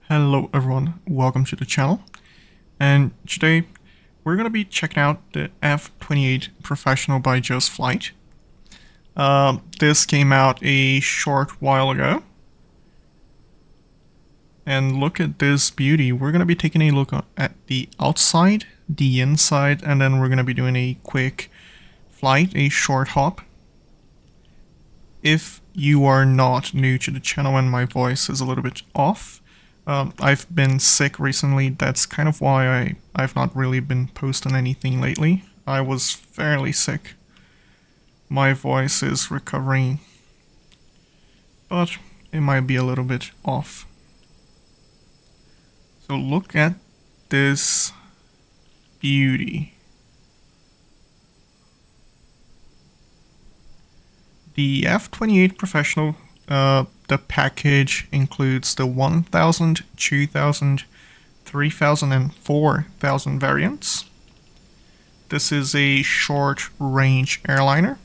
Hello everyone, welcome to the channel, and today we're going to be checking out the F28 Professional by Just Flight. This came out a short while ago, and look at this beauty. We're going to be taking a look at the outside, the inside, and then we're going to be doing a quick flight, a short hop. If you are not new to the channel and my voice is a little bit off, I've been sick recently. That's kind of why I've not really been posting anything lately. I was fairly sick. My voice is recovering, but it might be a little bit off. So look at this beauty. The F28 Professional, the package includes the 1000, 2000, 3000 and 4000 variants. This is a short range airliner.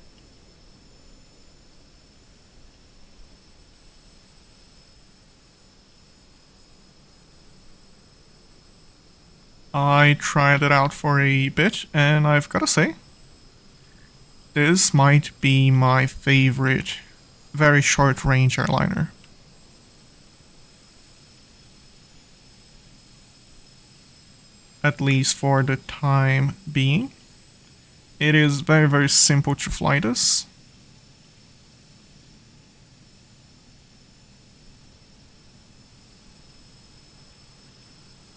I tried it out for a bit and I've gotta say, this might be my favorite very short range airliner. At least for the time being. It is very simple to fly this.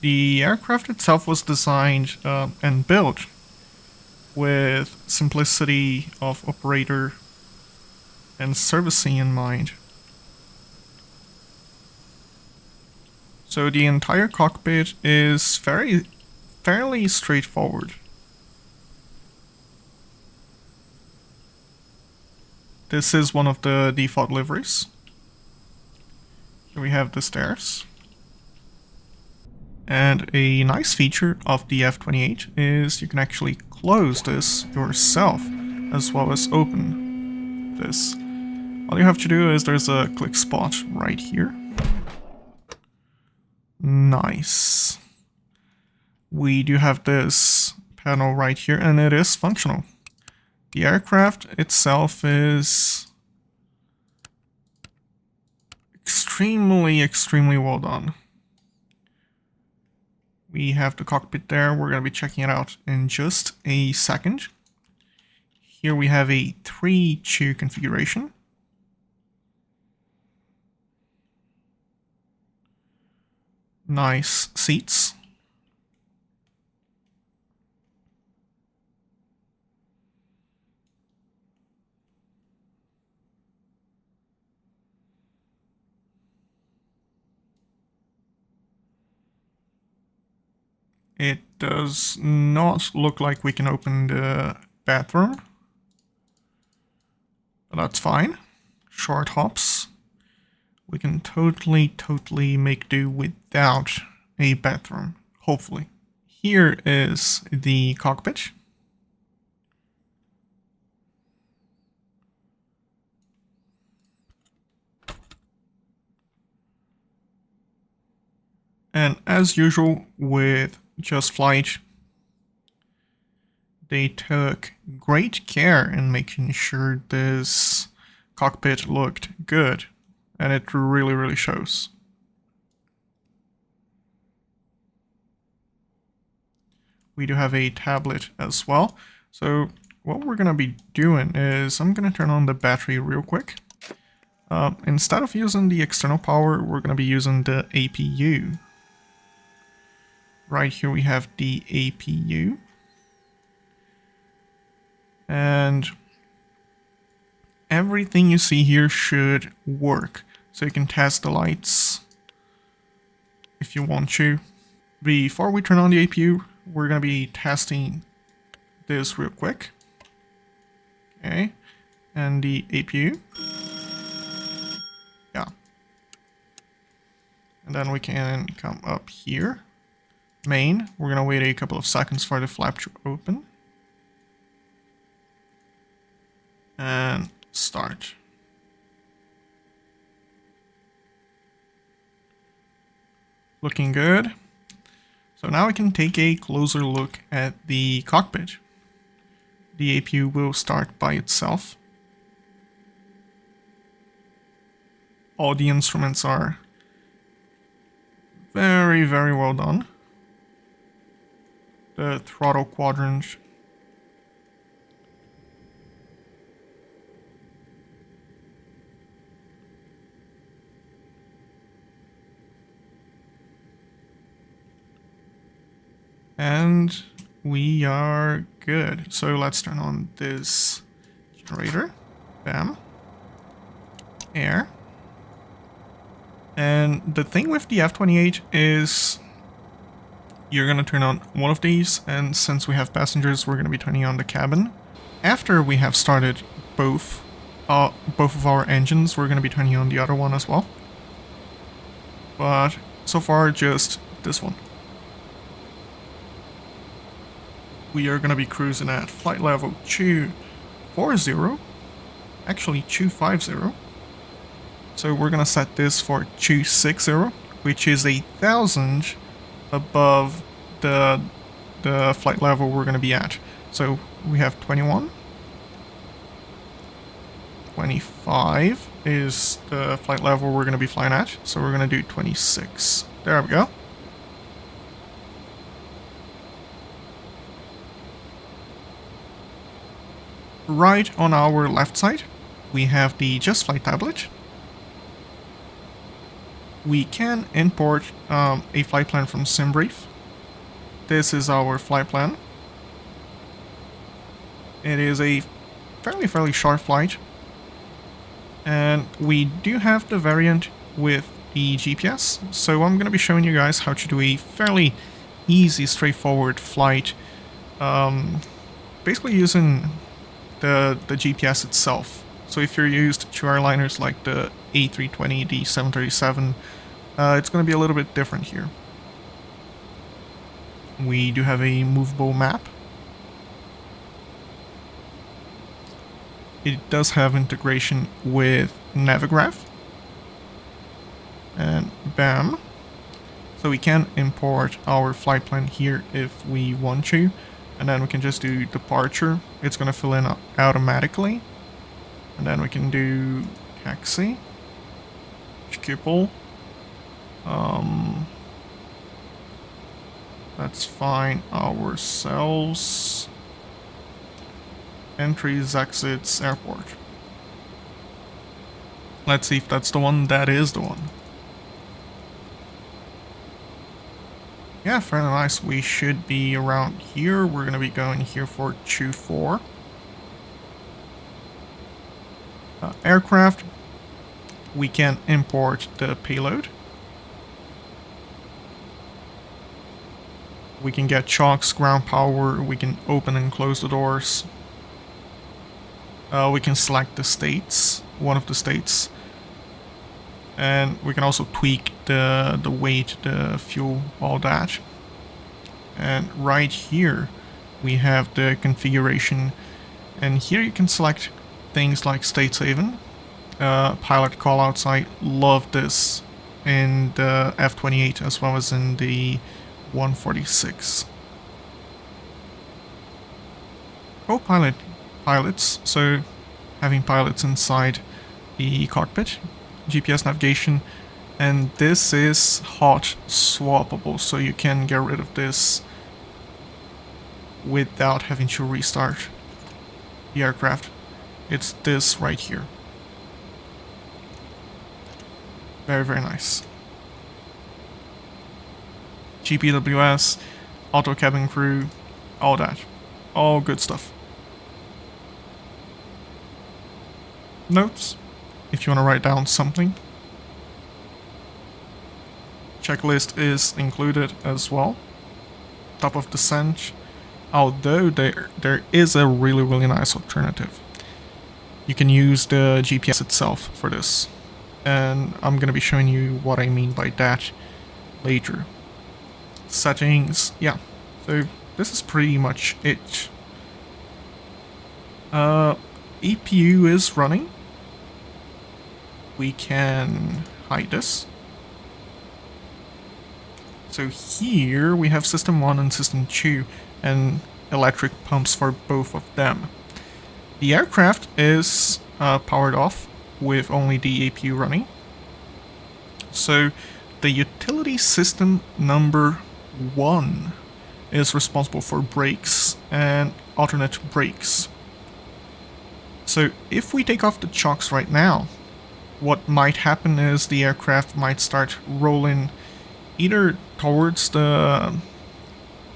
The aircraft itself was designed and built with simplicity of operator and servicing in mind. So the entire cockpit is fairly straightforward. This is one of the default liveries. Here we have the stairs. And a nice feature of the F28 is you can actually close this yourself as well as open this. All you have to do is there's a click spot right here. Nice. We do have this panel right here and it is functional. The aircraft itself is extremely well done. We have the cockpit there. We're going to be checking it out in just a second. Here we have a 3-2 configuration. Nice seats. It does not look like we can open the bathroom, but that's fine. Short hops. We can totally make do without a bathroom, hopefully. Here is the cockpit. And as usual with Just Flight, they took great care in making sure this cockpit looked good, and it really shows. We do have a tablet as well. So what we're gonna be doing is I'm gonna turn on the battery real quick. Instead of using the external power, we're gonna be using the APU. Right here we have the APU. And everything you see here should work. So you can test the lights if you want to. Before we turn on the APU, we're going to be testing this real quick. Okay, and the APU. Yeah. And then we can come up here. Main. We're going to wait a couple of seconds for the flap to open. And start. Looking good. So now we can take a closer look at the cockpit. The APU will start by itself. All the instruments are very, very well done. The throttle quadrant. And we are good. So let's turn on this generator. Bam. Air. And the thing with the F28 is you're going to turn on one of these, and since we have passengers, we're going to be turning on the cabin. After we have started both of our engines, we're going to be turning on the other one as well. But so far, just this one. We are going to be cruising at flight level 240, actually 250. So we're going to set this for 260, which is 1,000 above the flight level we're going to be at. So we have 21. 25 is the flight level we're going to be flying at. So we're going to do 26. There we go. Right on our left side, we have the Just Flight tablet. We can import a flight plan from SimBrief. This is our flight plan. It is a fairly short flight. And we do have the variant with the GPS. So I'm going to be showing you guys how to do a fairly easy, straightforward flight. Basically using the GPS itself. So if you're used to airliners like the A320, the 737, it's going to be a little bit different here. We do have a movable map. It does have integration with Navigraph. And bam. So we can import our flight plan here if we want to. And then we can just do departure. It's going to fill in automatically. And then we can do taxi. Schiphol. Let's find ourselves. Entries, exits, airport. Let's see if that's the one. That is the one. Yeah, fairly nice. We should be around here. We're going to be going here for 2-4. Aircraft. We can import the payload. We can get chocks, ground power. We can open and close the doors. We can select the states, one of the states. And we can also tweak the weight, the fuel, all that. And right here we have the configuration, and here you can select things like state saving, pilot call outside. Love this in the F28 as well as in the 146. Co-pilot pilots, so having pilots inside the cockpit. GPS navigation, and this is hot swappable, so you can get rid of this without having to restart the aircraft. It's this right here. Very nice. GPWS, auto cabin crew, all that. All good stuff. Notes, if you want to write down something. Checklist is included as well. Top of descent, although there is a really nice alternative. You can use the GPS itself for this, and I'm going to be showing you what I mean by that later. Settings, yeah, so this is pretty much it. EPU is running. We can hide this. So here we have System 1 and System 2 and electric pumps for both of them. The aircraft is powered off with only the APU running. So the utility system number 1 is responsible for brakes and alternate brakes. So if we take off the chocks right now, what might happen is the aircraft might start rolling either towards the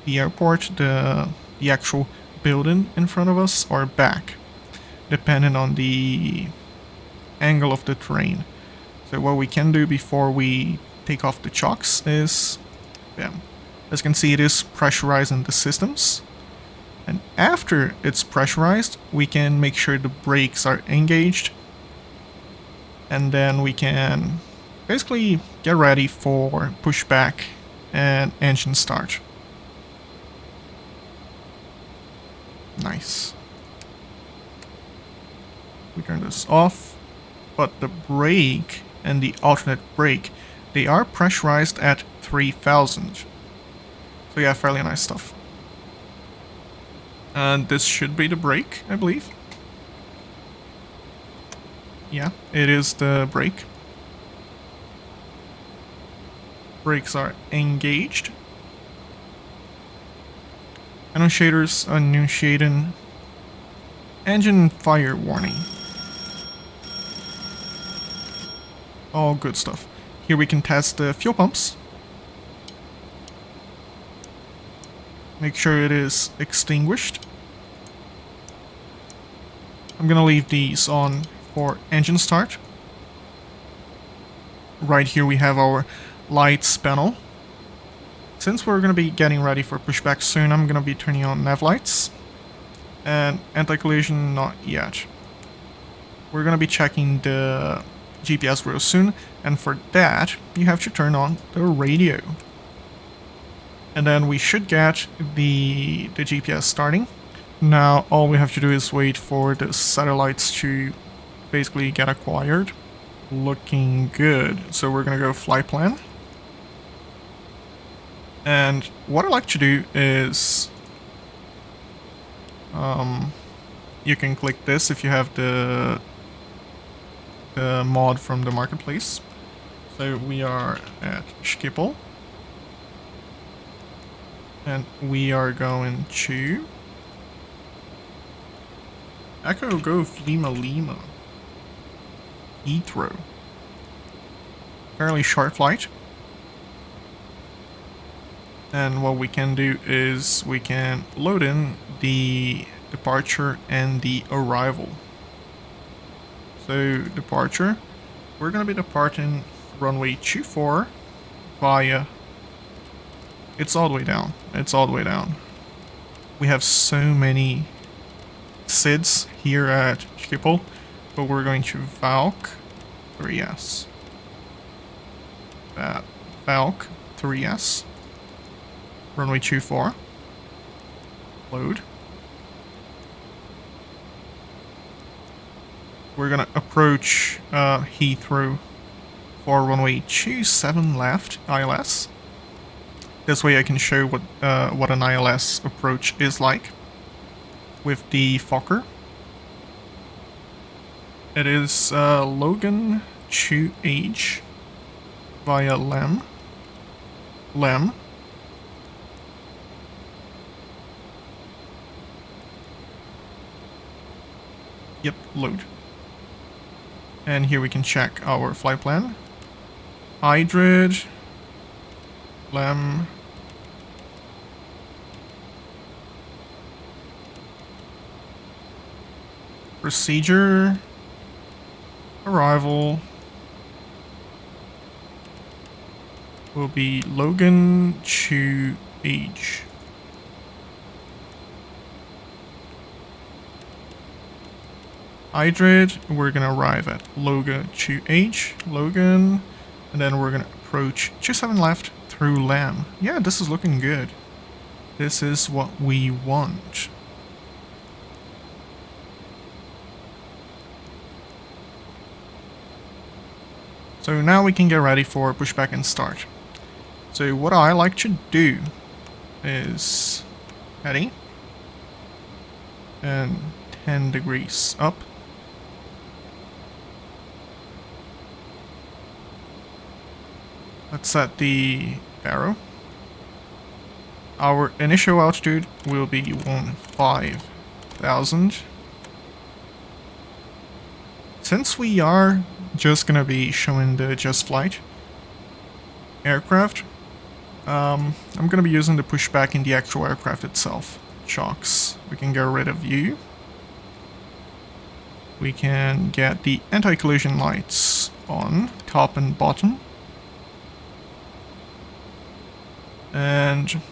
airport, the actual building in front of us, or back, depending on the angle of the terrain. So what we can do before we take off the chocks is, bam. As you can see, it is pressurizing the systems. And after it's pressurized, we can make sure the brakes are engaged. And then we can basically get ready for pushback and engine start. Nice. We turn this off, but the brake and the alternate brake, they are pressurized at 3000. So yeah, fairly nice stuff. And this should be the brake, I believe. Yeah, it is the brake. Brakes are engaged. Annunciators annunciating. Engine fire warning. All good stuff. Here we can test the fuel pumps. Make sure it is extinguished. I'm gonna leave these on for engine start. Right here we have our lights panel. Since we're gonna be getting ready for pushback soon, I'm gonna be turning on nav lights. And anti-collision, not yet. We're gonna be checking the GPS real soon, and for that, you have to turn on the radio. And then we should get the GPS starting. Now all we have to do is wait for the satellites to basically get acquired. Looking good. So we're gonna go flight plan. And what I like to do is you can click this if you have the mod from the marketplace. So we are at Schiphol. And we are going to Echo Golf Lima Lima Heathrow. Fairly short flight. And what we can do is we can load in the departure and the arrival. So departure, we're going to be departing runway 24 via, it's all the way down, it's all the way down. We have so many SIDs here at Schiphol, but we're going to Valk 3S. Valk 3S. Runway 24. Load. We're gonna approach Heathrow for runway 27 left, ILS. This way I can show what an ILS approach is like with the Fokker. It is Logan 2H via LEM. Yep, load. And here we can check our flight plan. Hydrid, LEM, procedure, arrival will be Logan 2H. Hydrid, we're gonna arrive at Logan 2H, Logan, and then we're gonna approach 27 left through LAM. Yeah, this is looking good. This is what we want. So now we can get ready for pushback and start. So what I like to do is heading and 10 degrees up. Let's set the arrow. Our initial altitude will be 15,000. Since we are just gonna be showing the just flight aircraft, I'm gonna be using the pushback in the actual aircraft itself. Shocks. We can get rid of you. We can get the anti-collision lights on top and bottom. And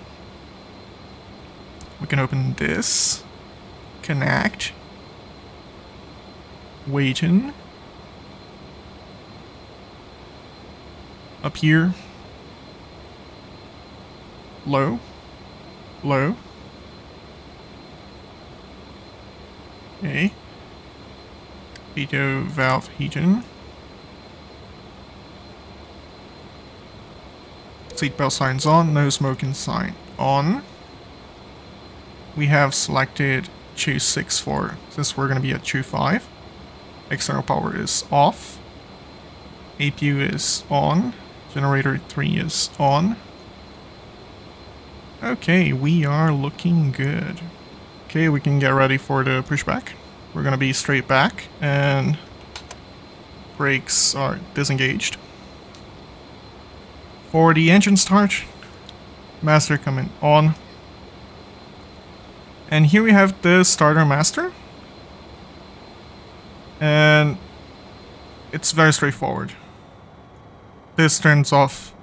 we can open this, connect, waiting, up here, low, low, okay, pitot valve heating, seatbelt signs on, no smoking sign on. We have selected choose 6 for, since we're going to be at choose 5. External power is off. APU is on. Generator 3 is on. Okay, we are looking good. Okay, we can get ready for the pushback. We're going to be straight back and brakes are disengaged. For the engine start, master coming on. And here we have the starter master. And it's very straightforward. This turns off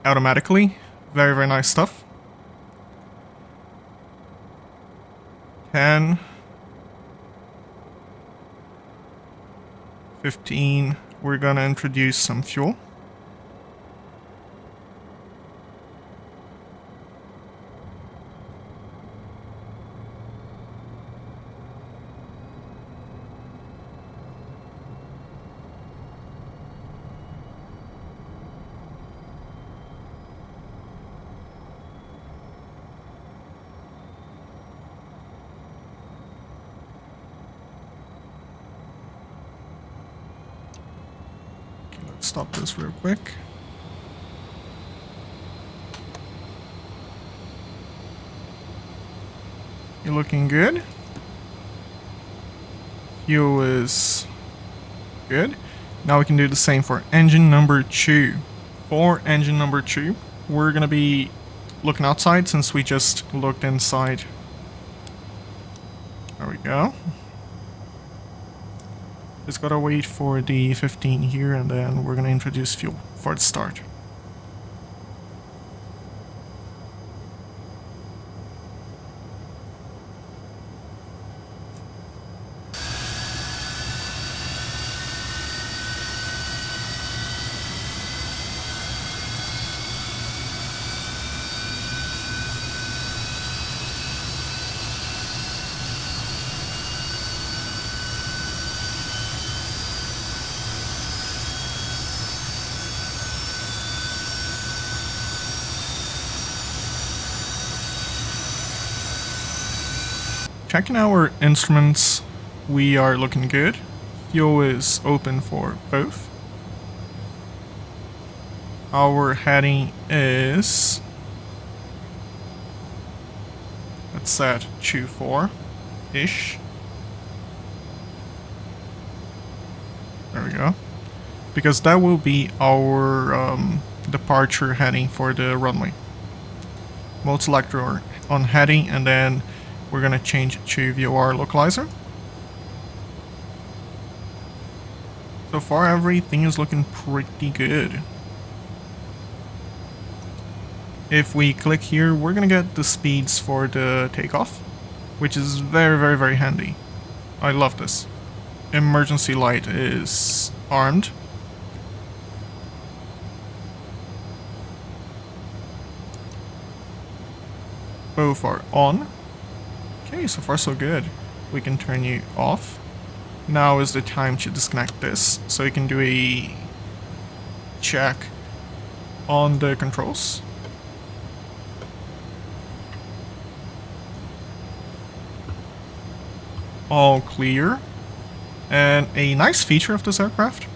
automatically. Very, very nice stuff. 10. 15. We're gonna introduce some fuel. Stop this real quick. You're looking good. Fuel is good. Now we can do the same for engine number 2. For engine number 2, we're gonna be looking outside since we just looked inside. There we go. Just gotta wait for the 15 here and then we're gonna introduce fuel for the start. Checking our instruments, we are looking good. Fuel is open for both. Our heading is, let's set 24-ish. There we go. Because that will be our departure heading for the runway. Mode selector on heading and then we're gonna change it to VOR localizer. So far everything is looking pretty good. If we click here, we're gonna get the speeds for the takeoff, which is very, very, very handy. I love this. Emergency light is armed. Both are on. Okay, so far so good. We can turn you off. Now is the time to disconnect this, so you can do a check on the controls. all clear. And a nice feature of this aircraft,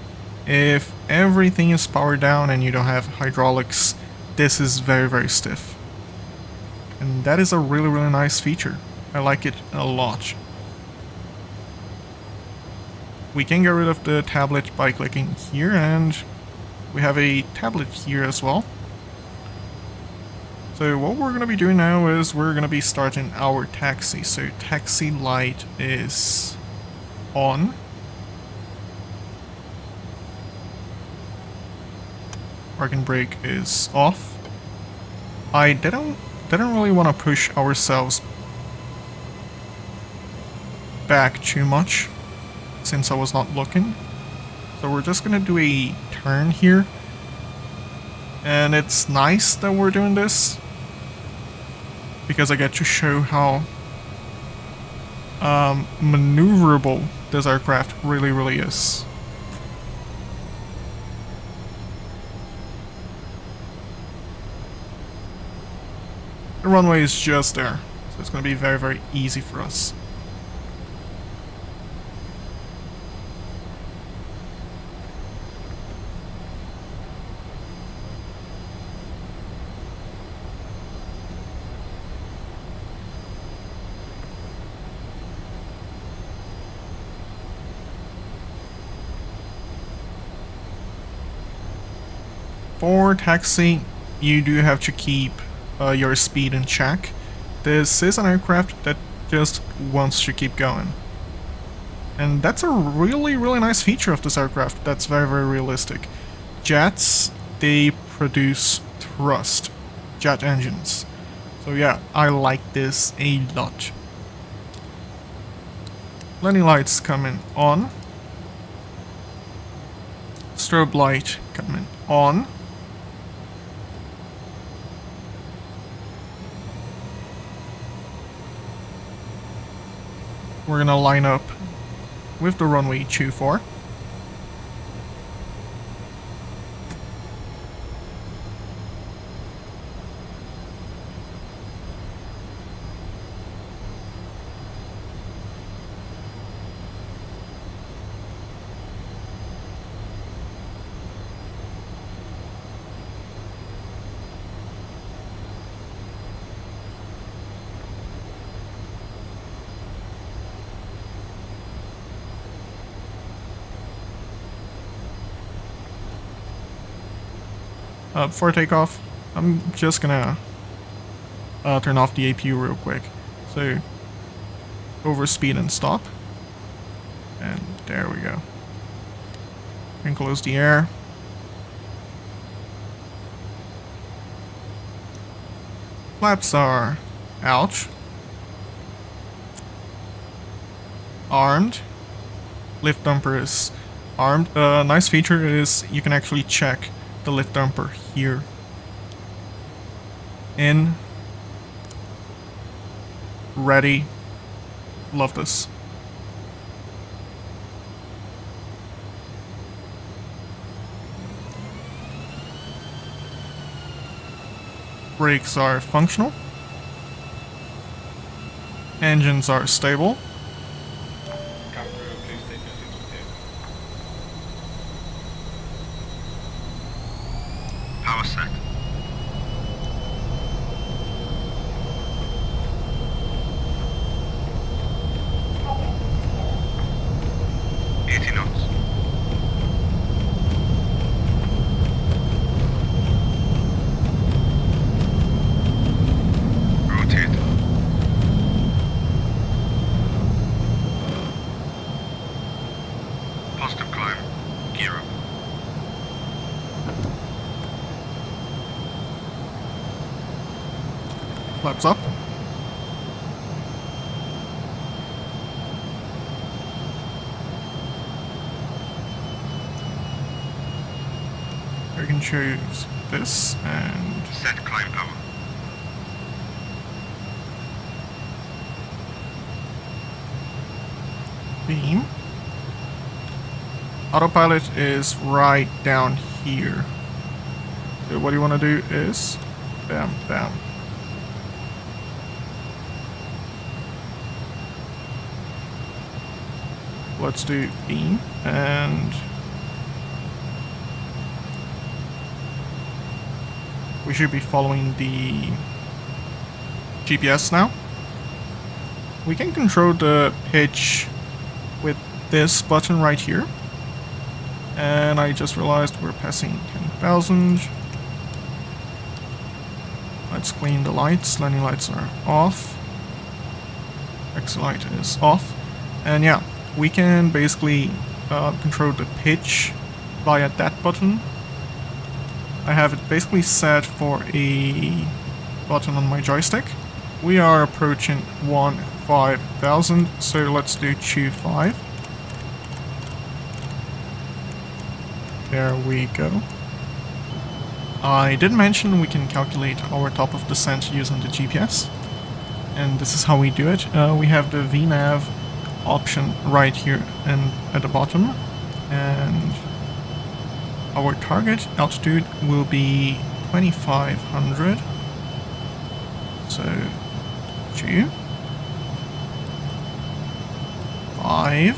if everything is powered down and you don't have hydraulics, this is very, very stiff. And that is a really, really nice feature. I like it a lot. We can get rid of the tablet by clicking here, and we have a tablet here as well. So what we're going to be doing now is we're going to be starting our taxi. So taxi light is on. Parking brake is off. I didn't really want to push ourselves back too much since I was not looking. So we're just going to do a turn here. And it's nice that we're doing this because I get to show how maneuverable this aircraft really, really is. The runway is just there, so it's going to be very, very easy for us. For taxi, you do have to keep your speed in check. This is an aircraft that just wants to keep going. And that's a really, really nice feature of this aircraft that's very, very realistic. Jets, they produce thrust, jet engines. So yeah, I like this a lot. Landing lights coming on. Strobe light coming on. We're gonna line up with the runway 24. Before takeoff, I'm just gonna turn off the APU real quick. So, over speed and stop. And there we go. And close the air. Flaps are out. Armed. Lift dumper is armed. Nice feature is you can actually check the lift dumper here. In. Ready. Love this. Brakes are functional. Engines are stable. Power set. Flaps up. I can choose this and set climb power. beam. Autopilot is right down here. So what you want to do is bam, bam. let's do beam, and we should be following the GPS now. We can control the pitch with this button right here. And I just realized we're passing 10,000. Let's clean the lights. Landing lights are off. Exit light is off. And yeah, we can basically control the pitch via that button. I have it basically set for a button on my joystick. We are approaching 15,000, so let's do 25. There we go. I did mention we can calculate our top of descent using the GPS, and this is how we do it. We have the VNav option right here and at the bottom, and our target altitude will be 2500. So 2, 5,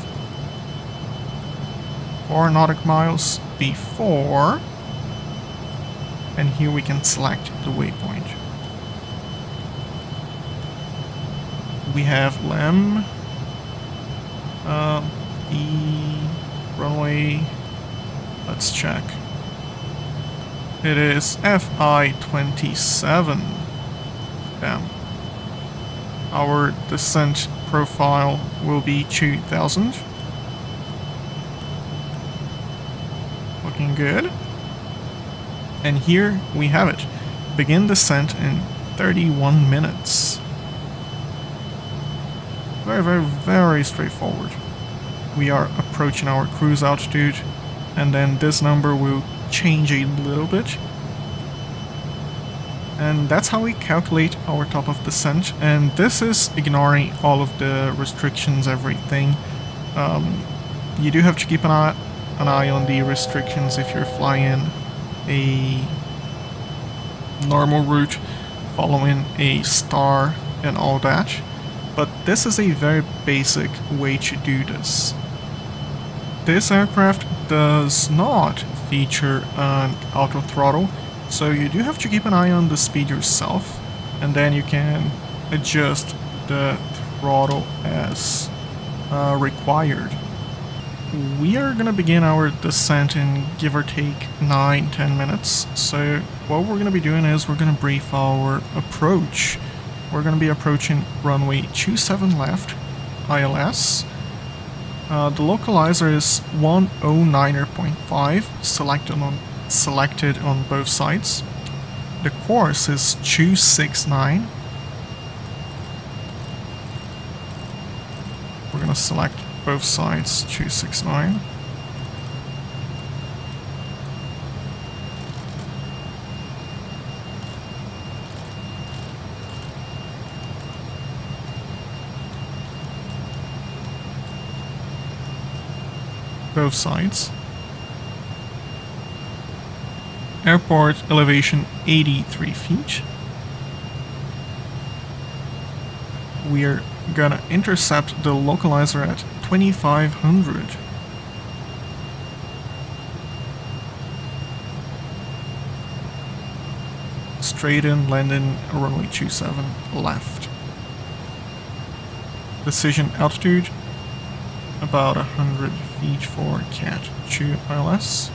4 nautical miles before, and here we can select the waypoint. We have LEM, the runway, let's check. It is FI27. Bam. Our descent profile will be 2000. Looking good. And here we have it. Begin descent in 31 minutes. Very straightforward. We are approaching our cruise altitude, and then this number will change a little bit. And that's how we calculate our top of descent, and this is ignoring all of the restrictions, everything. You do have to keep an eye on the restrictions if you're flying a normal route, following a star and all that. But this is a very basic way to do this. This aircraft does not feature an auto throttle, so you do have to keep an eye on the speed yourself, and then you can adjust the throttle as required. We are gonna begin our descent in give or take 9-10 minutes. So what we're gonna be doing is we're gonna brief our approach. We're gonna be approaching runway 27 left, ILS. The localizer is 109.5, selected on both sides. The course is 269. We're gonna select both sides, 269. Both sides. Airport elevation 83 feet. We're gonna intercept the localizer at 2500. Straight in, landing runway 27 left. Decision altitude about 100 feet for Cat 2 ILS.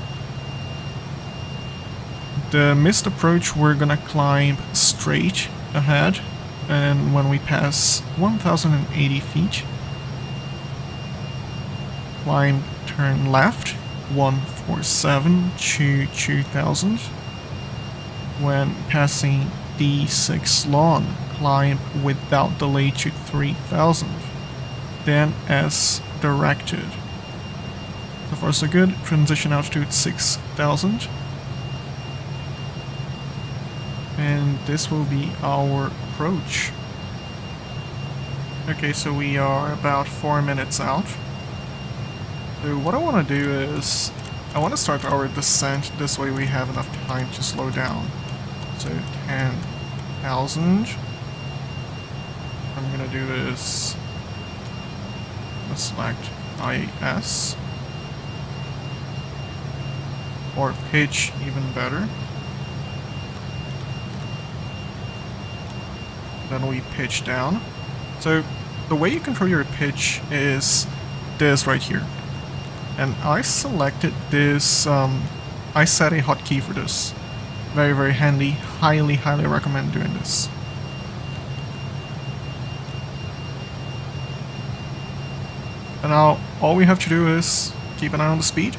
The missed approach, we're gonna climb straight ahead, and when we pass 1080 feet, climb turn left 147 to 2000. When passing D6 lawn, climb without delay to 3000. Then as directed. So far so good. Transition altitude 6000. And this will be our approach. Okay, so we are about 4 minutes out. So what I want to do is, I want to start our descent, this way we have enough time to slow down. So 10,000. I'm going to do this, let's select IS. Or pitch, even better. Then we pitch down. So the way you control your pitch is this right here. And I selected this, I set a hotkey for this. Very, very handy. Highly, highly recommend doing this. And now all we have to do is keep an eye on the speed,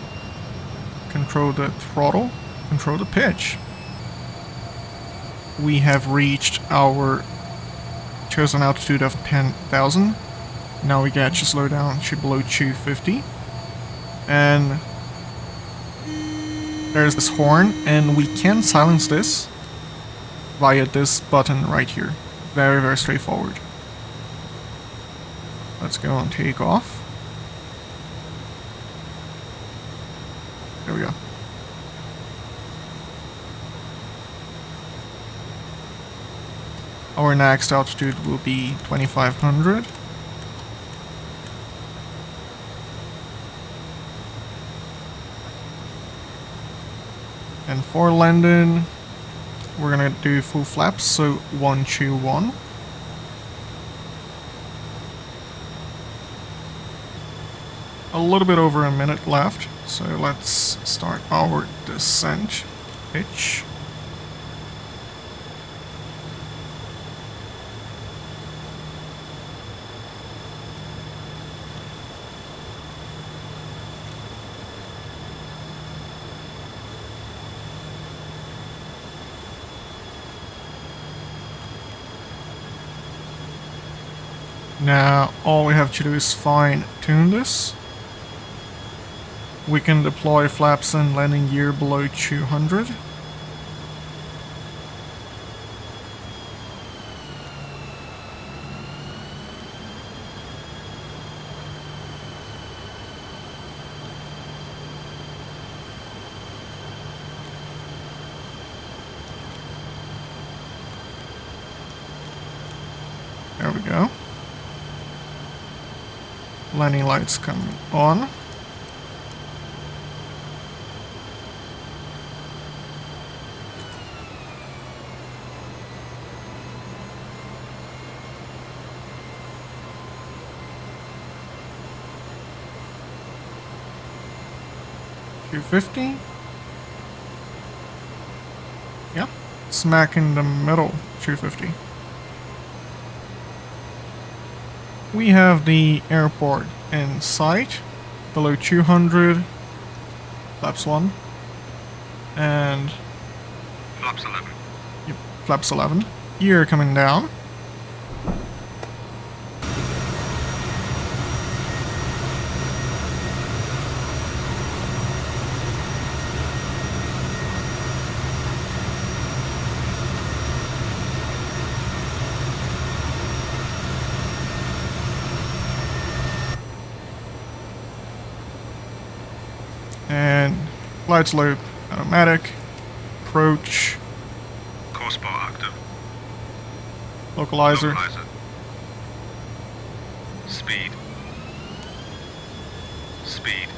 control the throttle, control the pitch. We have reached our chosen altitude of 10,000. Now we get to slow down to below 250. And there's this horn, and we can silence this via this button right here. Very, very straightforward. Let's go and take off. There we go. Our next altitude will be 2500. And for landing, we're gonna do full flaps, so 121. A little bit over a minute left, so let's start our descent pitch. Now, all we have to do is fine-tune this. We can deploy flaps and landing gear below 200. There we go. Landing lights coming on. $250. Yeah, smack in the middle, 250. We have the airport in sight, below 200, flaps 1, and flaps 11. Yep, flaps 11. Gear coming down. And lights loop, automatic, approach, Course bar active. localizer. Speed. Speed.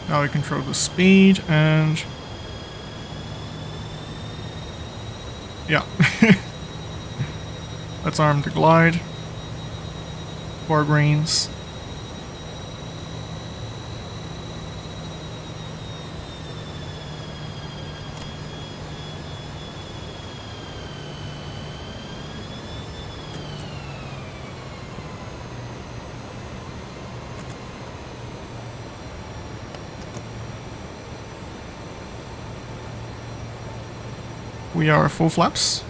Now we control the speed and yeah. Let's arm to glide. 4 greens. We are full flaps.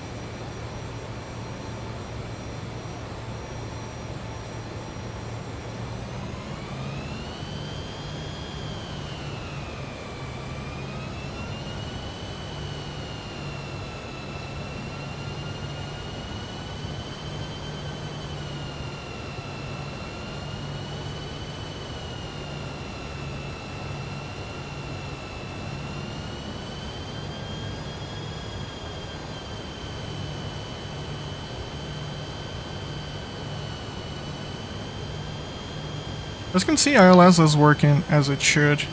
As you can see, ILS is working as it should.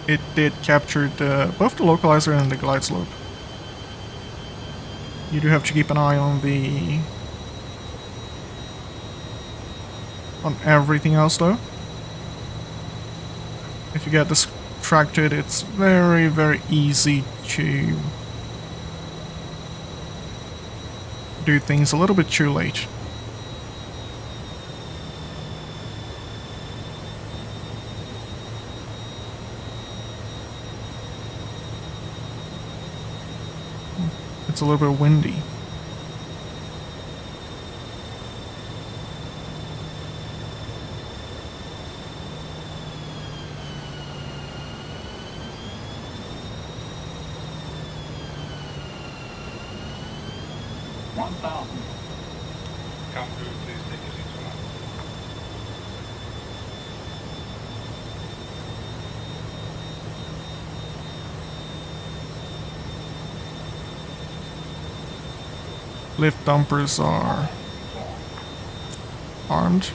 It did capture both the localizer and the glide slope. You do have to keep an eye on everything else though. If you get distracted, it's very, very easy to do things a little bit too late. It's a little bit windy. Come through, please take your seats for now. Lift dumpers are armed.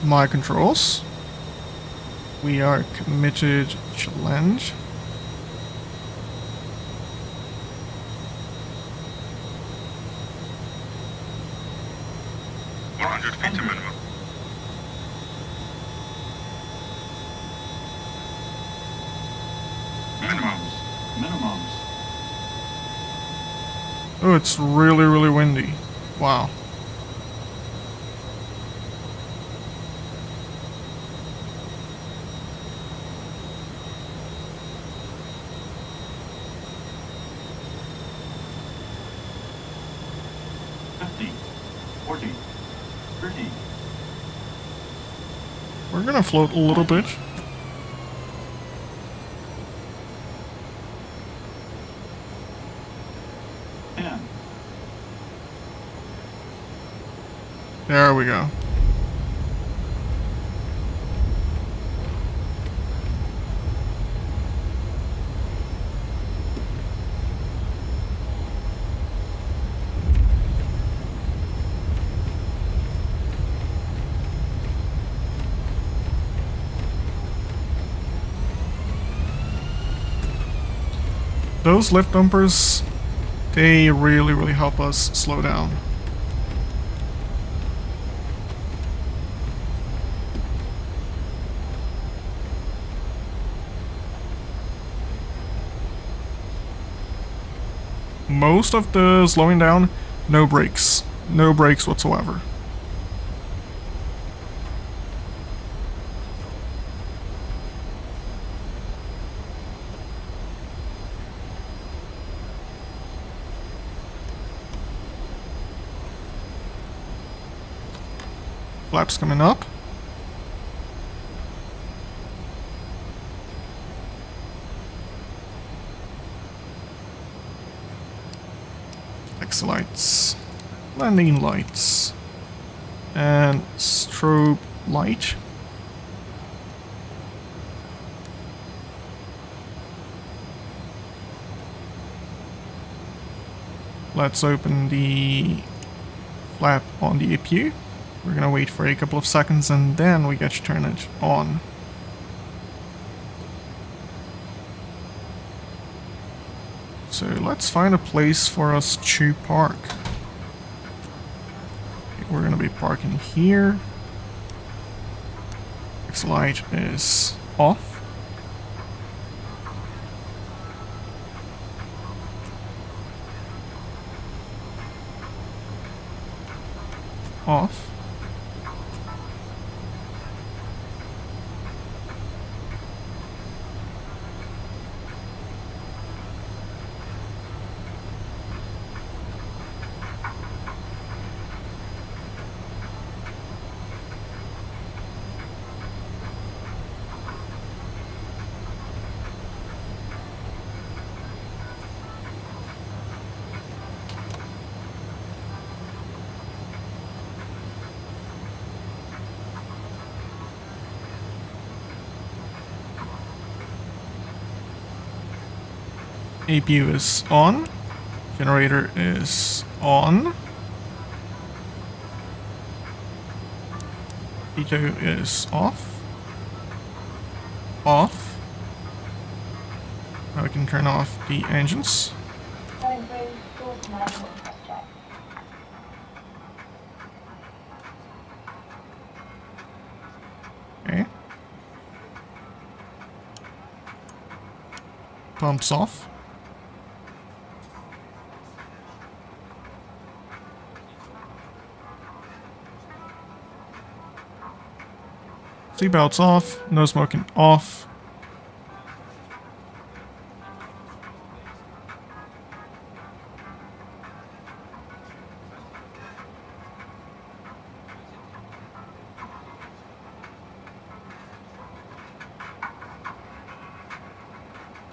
My controls. We are committed to land. feet to minimum. Minimums. Oh, it's really, really windy. Wow. We're gonna float a little bit. There we go. Those lift dumpers, they really, really help us slow down. Most of the slowing down, no brakes. No brakes whatsoever. Flaps coming up. Exit lights, landing lights, and strobe light. Let's open the flap on the APU. We're gonna wait for a couple of seconds and then we get to turn it on. So let's find a place for us to park. Okay, we're gonna be parking here. Exit light is off. Off. APU is on. Generator is on. Pitot is off. Off. Now we can turn off the engines. Okay. Pumps off. Seatbelts off, no smoking off.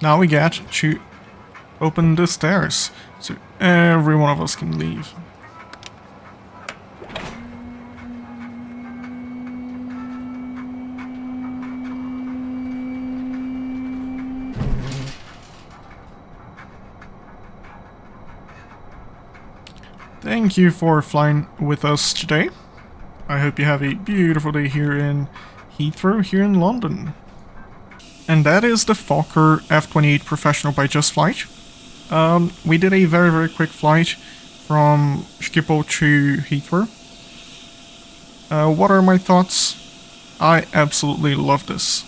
Now we get to open the stairs so every one of us can leave. Thank you for flying with us today. I hope you have a beautiful day here in Heathrow, here in London. And that is the Fokker F28 Professional by Just Flight. We did a very quick flight from Schiphol to Heathrow. What are my thoughts? I absolutely love this.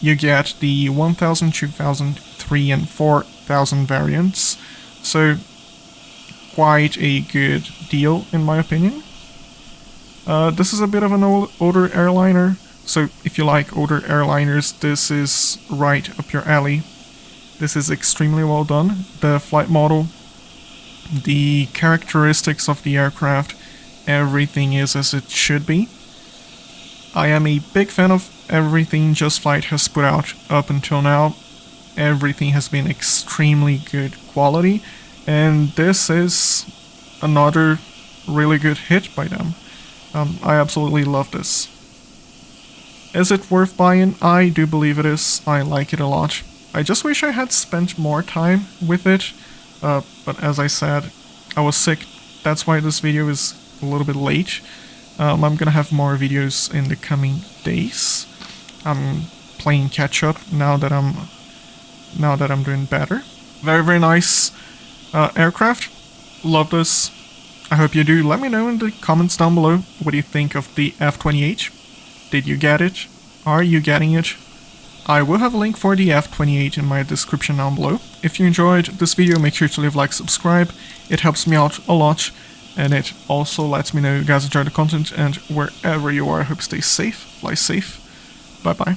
You get the 1000, 2000, 3 and 4000 variants, so quite a good deal in my opinion. This is a bit of an older airliner, so if you like older airliners, this is right up your alley. This is extremely well done. The flight model, the characteristics of the aircraft, everything is as it should be. I am a big fan of everything Just Flight has put out up until now. Everything has been extremely good quality, and this is another really good hit by them. I absolutely love this. Is it worth buying? I do believe it is. I like it a lot. I just wish I had spent more time with it, but as I said, I was sick. That's why this video is a little bit late. I'm gonna have more videos in the coming days. I'm playing catch up now that I'm doing better. Very nice aircraft. Love this. I hope you do. Let me know in the comments down below what do you think of the F28. Did you get it? Are you getting it? I will have a link for the F28 in my description down below. If you enjoyed this video, make sure to leave a like, subscribe. It helps me out a lot, and it also lets me know you guys enjoy the content, and wherever you are, I hope you stay safe, fly safe. Bye bye.